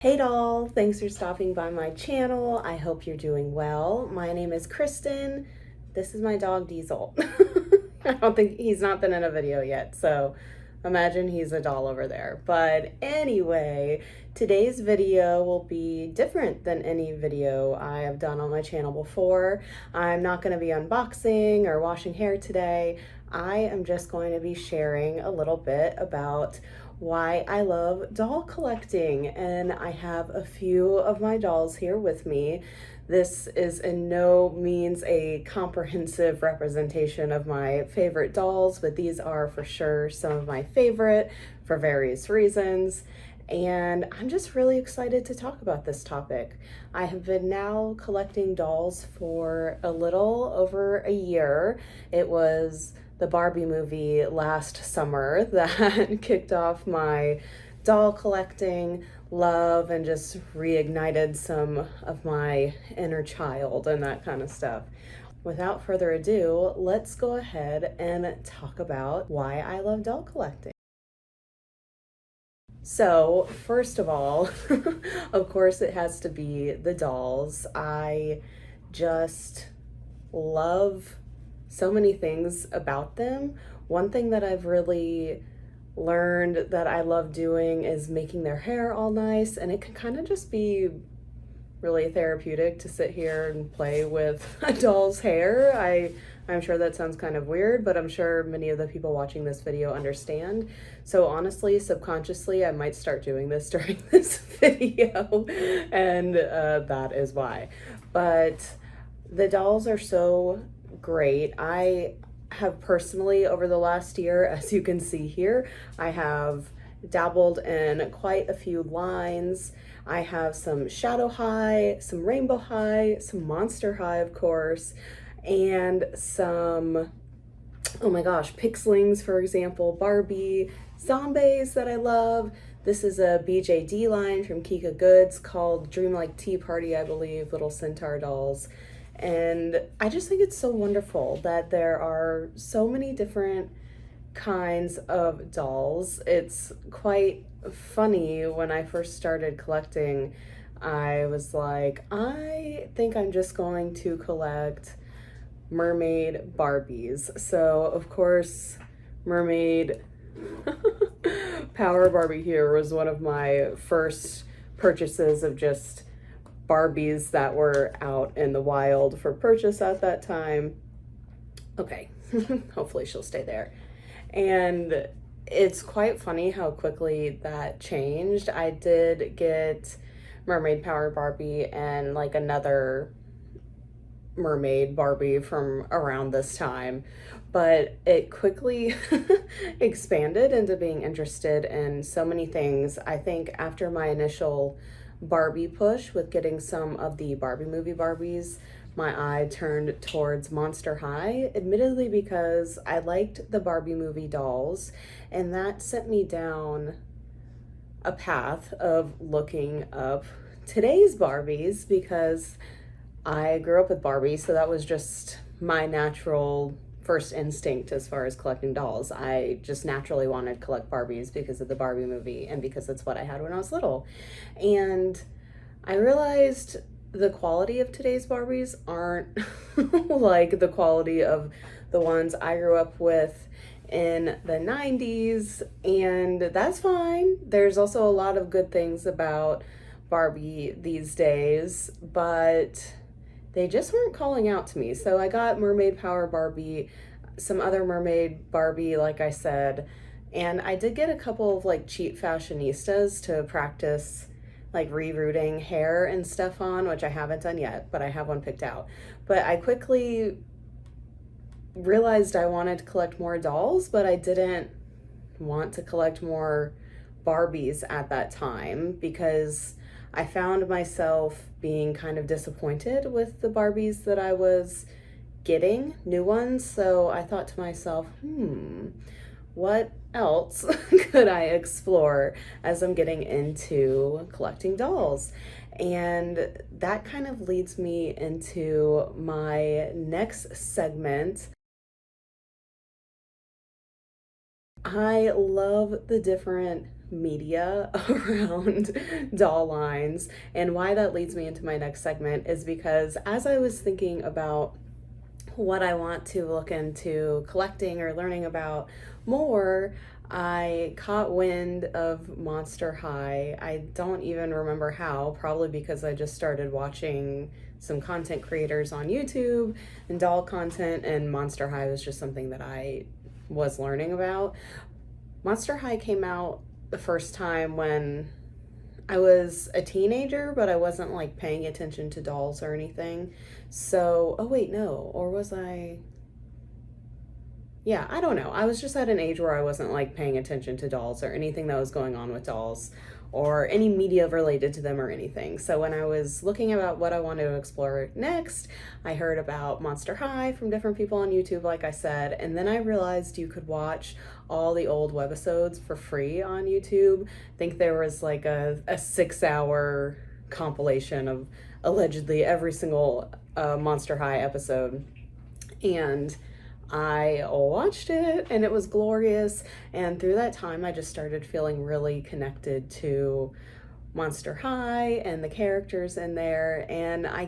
Hey doll, thanks for stopping by my channel. I hope you're doing well. My name is Kristen. This is my dog Diesel. I don't think he's not been in a video yet, so imagine he's a doll over there. But anyway, today's video will be different than any video I have done on my channel before. I'm not going to be unboxing or washing hair today. I am just going to be sharing a little bit about why I love doll collecting, and I have a few of my dolls here with me. This is in no means a comprehensive representation of my favorite dolls, but these are for sure some of my favorite for various reasons. And I'm just really excited to talk about this topic. I have been now collecting dolls for a little over a year. It was the Barbie movie last summer that kicked off my doll collecting love and just reignited some of my inner child and that kind of stuff. Without further ado, let's go ahead and talk about why I love doll collecting. So, first of all, of course, it has to be the dolls. I just love so many things about them. One thing that I've really learned that I love doing is making their hair all nice, and it can kind of just be really therapeutic to sit here and play with a doll's hair. I'm sure that sounds kind of weird, but I'm sure many of the people watching this video understand. So honestly, subconsciously, I might start doing this during this video, and that is why. But the dolls are so great. I have personally, over the last year, as you can see here, I have dabbled in quite a few lines. I have some Shadow High, some Rainbow High, some Monster High, of course, and some, oh my gosh, Pixlings, for example, Barbie, Zombies that I love. This is a BJD line from Kika Goods called Dreamlike Tea Party, I believe, little centaur dolls. And I just think it's so wonderful that there are so many different kinds of dolls. It's quite funny. When I first started collecting, I was like, I think I'm just going to collect mermaid Barbies. So, of course, mermaid Power Barbie here was one of my first purchases of just Barbies that were out in the wild for purchase at that time. Okay, hopefully she'll stay there. And it's quite funny how quickly that changed. I did get Mermaid Power Barbie and like another mermaid Barbie from around this time, but it quickly expanded into being interested in so many things. I think after my initial Barbie push with getting some of the Barbie movie Barbies, my eye turned towards Monster High, admittedly because I liked the Barbie movie dolls, and that sent me down a path of looking up today's Barbies because I grew up with Barbie, so that was just my natural first instinct as far as collecting dolls. I just naturally wanted to collect Barbies because of the Barbie movie and because it's what I had when I was little. And I realized the quality of today's Barbies aren't like the quality of the ones I grew up with in the 90s, and that's fine. There's also a lot of good things about Barbie these days, but they just weren't calling out to me. So I got Mermaid Power Barbie, some other Mermaid Barbie, like I said, and I did get a couple of like cheap fashionistas to practice like rerouting hair and stuff on, which I haven't done yet, but I have one picked out. But I quickly realized I wanted to collect more dolls, but I didn't want to collect more Barbies at that time because I found myself being kind of disappointed with the Barbies that I was getting, new ones. So I thought to myself, what else could I explore as I'm getting into collecting dolls? And that kind of leads me into my next segment. I love the different media around doll lines. And why that leads me into my next segment is because as I was thinking about what I want to look into collecting or learning about more, I caught wind of Monster High. I don't even remember how, probably because I just started watching some content creators on YouTube and doll content, and Monster High was just something that I was learning about. Monster High came out the first time when I was a teenager, but I wasn't like paying attention to dolls or anything. So, oh wait, no, or was I? Yeah, I don't know. I was just at an age where I wasn't like paying attention to dolls or anything that was going on with dolls or any media related to them or anything. So when I was looking about what I wanted to explore next, I heard about Monster High from different people on YouTube, like I said, and then I realized you could watch all the old webisodes for free on YouTube. I think there was like a 6 hour compilation of allegedly every single Monster High episode. And I watched it and it was glorious. And through that time, I just started feeling really connected to Monster High and the characters in there. And I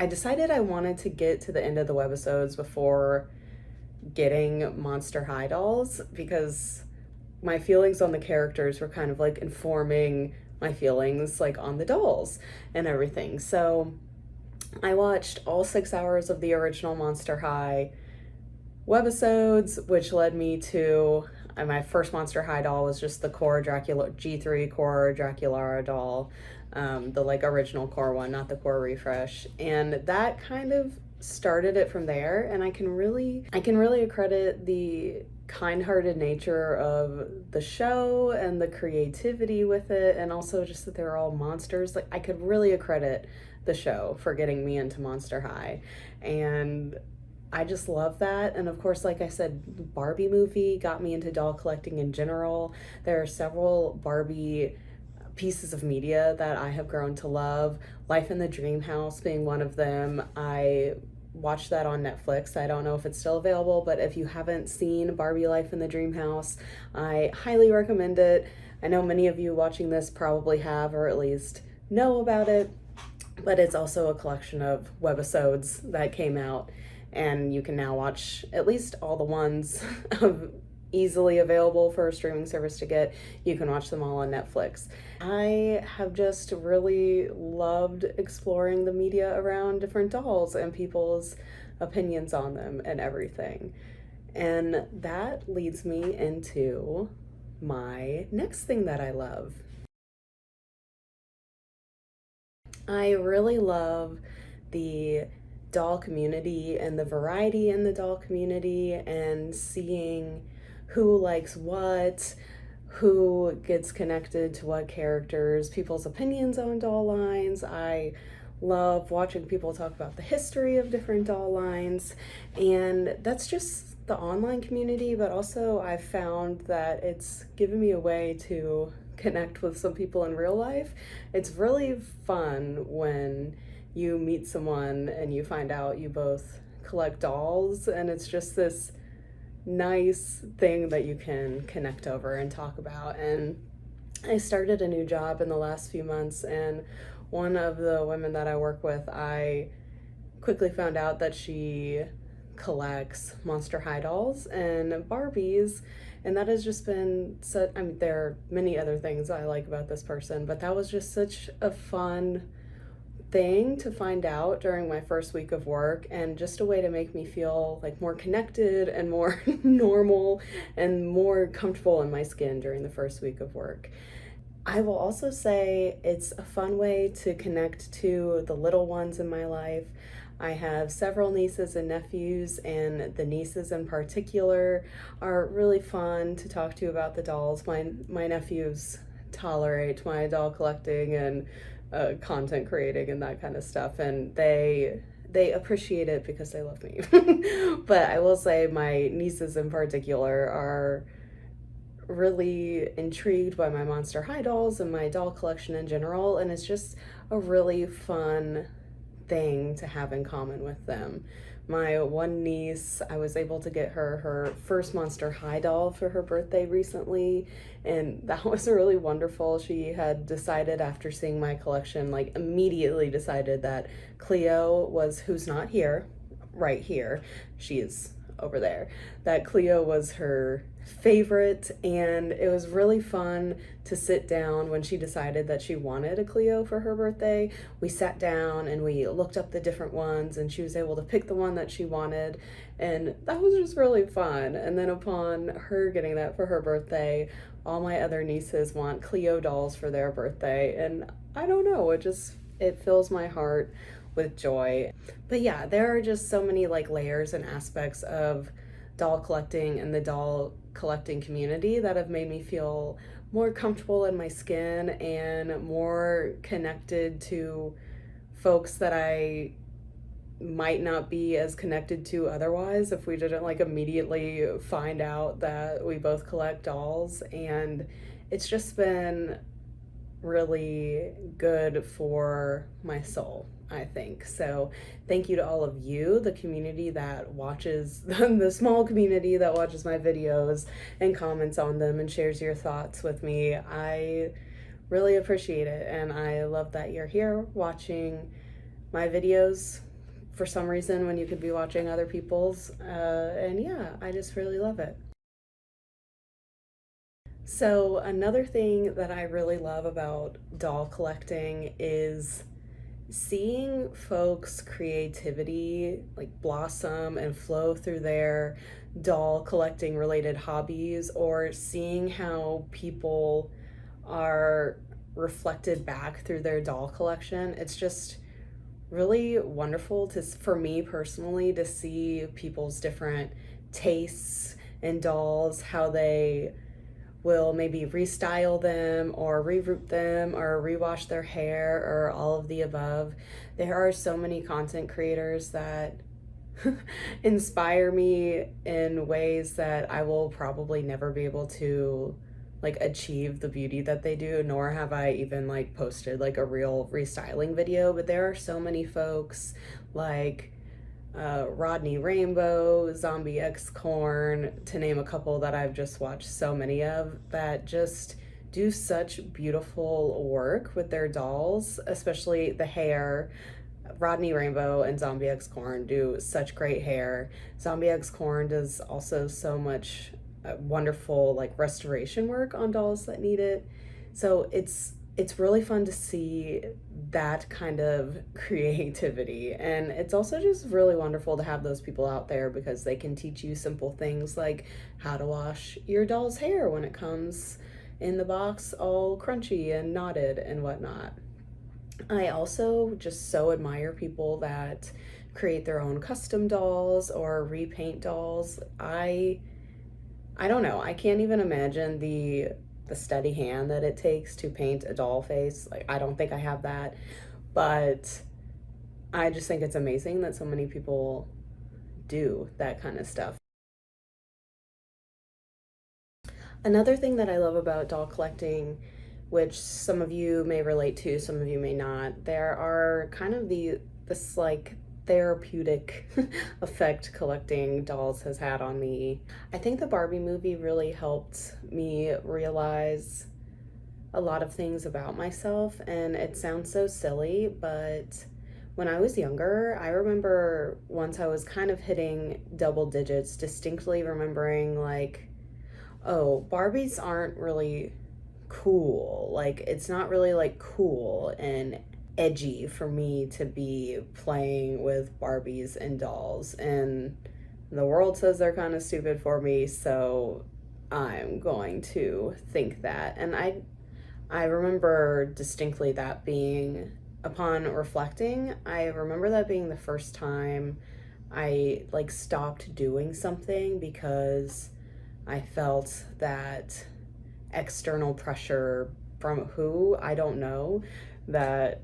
decided I wanted to get to the end of the webisodes before getting Monster High dolls because my feelings on the characters were kind of like informing my feelings like on the dolls and everything. So I watched all 6 hours of the original Monster High webisodes, which led me to my first Monster High doll was just the core Dracula G3 core Draculaura doll, the like original core one, not the core refresh, and that kind of started it from there. And I can really accredit the kind-hearted nature of the show and the creativity with it, and also just that they're all monsters. Like I could really accredit the show for getting me into Monster High, and I just love that. And of course, like I said, the Barbie movie got me into doll collecting in general. There are several Barbie pieces of media that I have grown to love, Life in the Dream House being one of them. I watched that on Netflix. I don't know if it's still available, but if you haven't seen Barbie Life in the Dream House, I highly recommend it. I know many of you watching this probably have, or at least know about it, but it's also a collection of webisodes that came out, and you can now watch at least all the ones easily available for a streaming service to get. You can watch them all on Netflix. I have just really loved exploring the media around different dolls and people's opinions on them and everything. And that leads me into my next thing that I love. I really love the doll community and the variety in the doll community and seeing who likes what, who gets connected to what characters, people's opinions on doll lines. I love watching people talk about the history of different doll lines, and that's just the online community, but also I've found that it's given me a way to connect with some people in real life. It's really fun when you meet someone and you find out you both collect dolls, and it's just this nice thing that you can connect over and talk about. And I started a new job in the last few months, and one of the women that I work with, I quickly found out that she collects Monster High dolls and Barbies, and that has just been such, I mean, there are many other things I like about this person, but that was just such a fun thing to find out during my first week of work, and just a way to make me feel like more connected and more normal and more comfortable in my skin during the first week of work. I will also say it's a fun way to connect to the little ones in my life. I have several nieces and nephews, and the nieces in particular are really fun to talk to about the dolls. My nephews tolerate my doll collecting and content creating and that kind of stuff, and they appreciate it because they love me. But I will say my nieces in particular are really intrigued by my Monster High dolls and my doll collection in general, and it's just a really fun thing to have in common with them, My one niece, I was able to get her her first Monster High doll for her birthday recently, and that was really wonderful. She had decided after seeing my collection, like immediately decided that Cleo was, who's not here, right here. She is over there. That Cleo was her favorite, and it was really fun to sit down when she decided that she wanted a Cleo for her birthday. We sat down and we looked up the different ones, and she was able to pick the one that she wanted, and that was just really fun. And then upon her getting that for her birthday, all my other nieces want Cleo dolls for their birthday, and I don't know, it fills my heart with joy. But yeah, there are just so many like layers and aspects of doll collecting and the doll collecting community that have made me feel more comfortable in my skin and more connected to folks that I might not be as connected to otherwise if we didn't like immediately find out that we both collect dolls. And it's just been really good for my soul, I think. So thank you to all of you, the community that watches, the small community that watches my videos and comments on them and shares your thoughts with me. I really appreciate it, and I love that you're here watching my videos for some reason when you could be watching other people's. And yeah, I just really love it. So, another thing that I really love about doll collecting is seeing folks' creativity like blossom and flow through their doll collecting related hobbies, or seeing how people are reflected back through their doll collection. It's just really wonderful for me personally to see people's different tastes in dolls, how they will maybe restyle them or reroot them or rewash their hair or all of the above. There are so many content creators that inspire me in ways that I will probably never be able to like achieve the beauty that they do, nor have I even like posted like a real restyling video. But there are so many folks like Rodney Rainbow, Zombie X Corn, to name a couple that I've just watched so many of, that just do such beautiful work with their dolls, especially the hair. Rodney Rainbow and Zombie X Corn do such great hair. Zombie X Corn does also so much wonderful like restoration work on dolls that need it. So it's really fun to see that kind of creativity, and it's also just really wonderful to have those people out there because they can teach you simple things like how to wash your doll's hair when it comes in the box all crunchy and knotted and whatnot. I also just so admire people that create their own custom dolls or repaint dolls. I don't know. I can't even imagine the steady hand that it takes to paint a doll face. Like I don't think I have that, but I just think it's amazing that so many people do that kind of stuff. Another thing that I love about doll collecting, which some of you may relate to, some of you may not, there are kind of this like therapeutic effect collecting dolls has had on me. I think the Barbie movie really helped me realize a lot of things about myself, and it sounds so silly, but when I was younger, I remember once I was kind of hitting double digits, distinctly remembering like, oh, Barbies aren't really cool. Like, it's not really like cool and edgy for me to be playing with Barbies and dolls. And the world says they're kind of stupid for me, so I'm going to think that. And I remember distinctly that being, upon reflecting, I remember that being the first time I like stopped doing something because I felt that external pressure from who, I don't know, that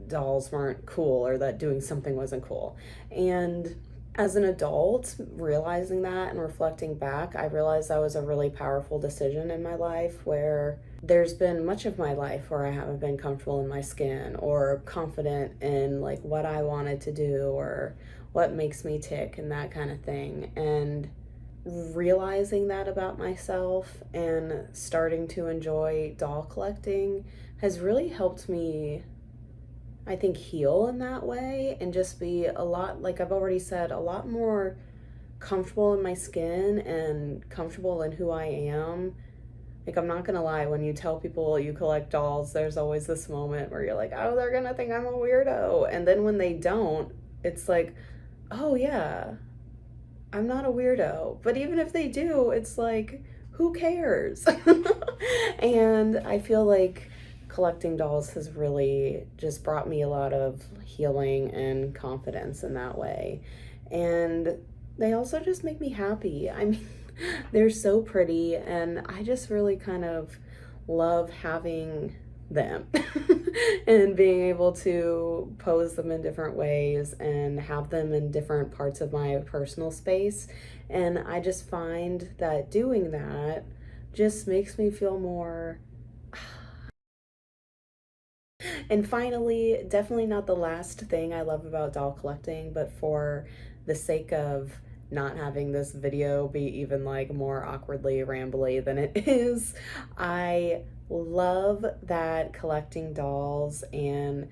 dolls weren't cool or that doing something wasn't cool. And As an adult, realizing that and reflecting back, I realized that was a really powerful decision in my life, where there's been much of my life where I haven't been comfortable in my skin or confident in like what I wanted to do or what makes me tick and that kind of thing. And realizing that about myself and starting to enjoy doll collecting has really helped me, I think, heal in that way and just be a lot, like I've already said, a lot more comfortable in my skin and comfortable in who I am. Like, I'm not gonna lie, when you tell people you collect dolls, there's always this moment where you're like, oh, they're gonna think I'm a weirdo. And then when they don't, it's like, oh, yeah, I'm not a weirdo. But even if they do, it's like, who cares? And I feel like collecting dolls has really just brought me a lot of healing and confidence in that way. And they also just make me happy. I mean, they're so pretty, and I just really kind of love having them and being able to pose them in different ways and have them in different parts of my personal space. And I just find that doing that just makes me feel more. And finally, definitely not the last thing I love about doll collecting, but for the sake of not having this video be even like more awkwardly rambly than it is, I love that collecting dolls and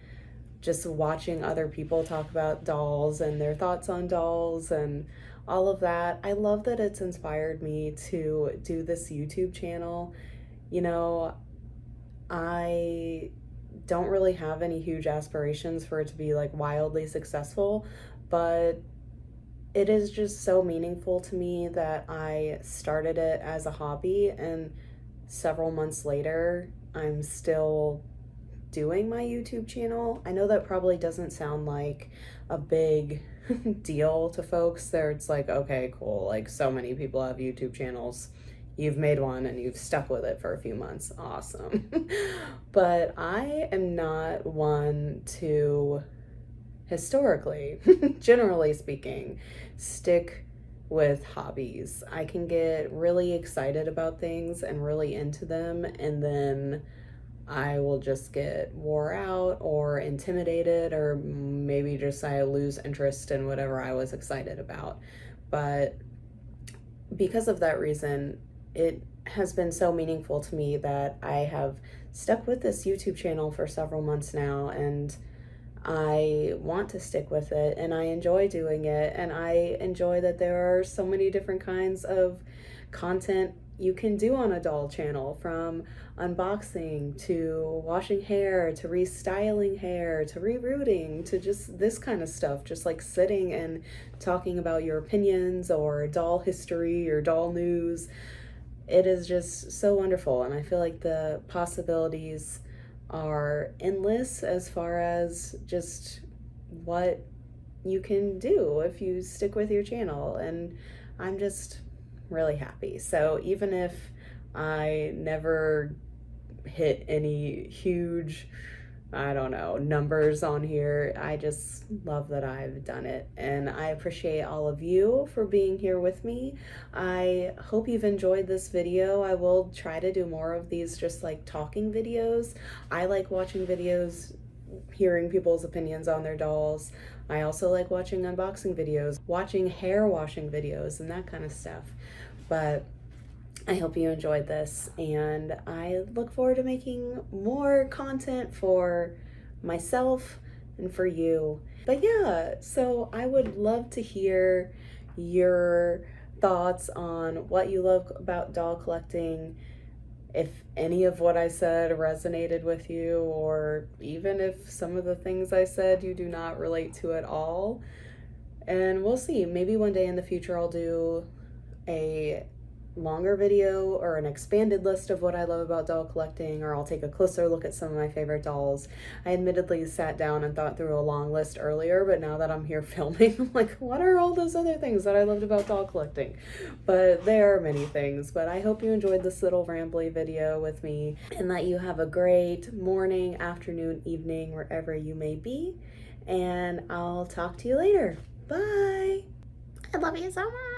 just watching other people talk about dolls and their thoughts on dolls and all of that. I love that it's inspired me to do this YouTube channel. You know, I don't really have any huge aspirations for it to be like wildly successful, but it is just so meaningful to me that I started it as a hobby, and several months later, I'm still doing my YouTube channel. I know that probably doesn't sound like a big deal to folks. There, it's like, okay, cool. Like, so many people have YouTube channels. You've made one and you've stuck with it for a few months. Awesome. But I am not one to, historically, generally speaking, stick with hobbies. I can get really excited about things and really into them, and then I will just get wore out or intimidated, or maybe just I lose interest in whatever I was excited about. But because of that reason, it has been so meaningful to me that I have stuck with this YouTube channel for several months now, and I want to stick with it, and I enjoy doing it, and I enjoy that there are so many different kinds of content you can do on a doll channel, from unboxing to washing hair to restyling hair to rerooting to just this kind of stuff, just like sitting and talking about your opinions or doll history or doll news. It is just so wonderful, and I feel like the possibilities are endless as far as just what you can do if you stick with your channel, and I'm just really happy. So even if I never hit any huge, I don't know, numbers on here, I just love that I've done it. And I appreciate all of you for being here with me. I hope you've enjoyed this video. I will try to do more of these just like talking videos. I like watching videos, hearing people's opinions on their dolls. I also like watching unboxing videos, watching hair washing videos, and that kind of stuff. But I hope you enjoyed this, and I look forward to making more content for myself and for you. But yeah, so I would love to hear your thoughts on what you love about doll collecting, if any of what I said resonated with you, or even if some of the things I said you do not relate to at all. And we'll see. Maybe one day in the future I'll do a longer video or an expanded list of what I love about doll collecting, or I'll take a closer look at some of my favorite dolls. I admittedly sat down and thought through a long list earlier, but now that I'm here filming, I'm like, what are all those other things that I loved about doll collecting? But there are many things. But I hope you enjoyed this little rambly video with me, and that you have a great morning, afternoon, evening, wherever you may be, and I'll talk to you later. Bye! I love you so much.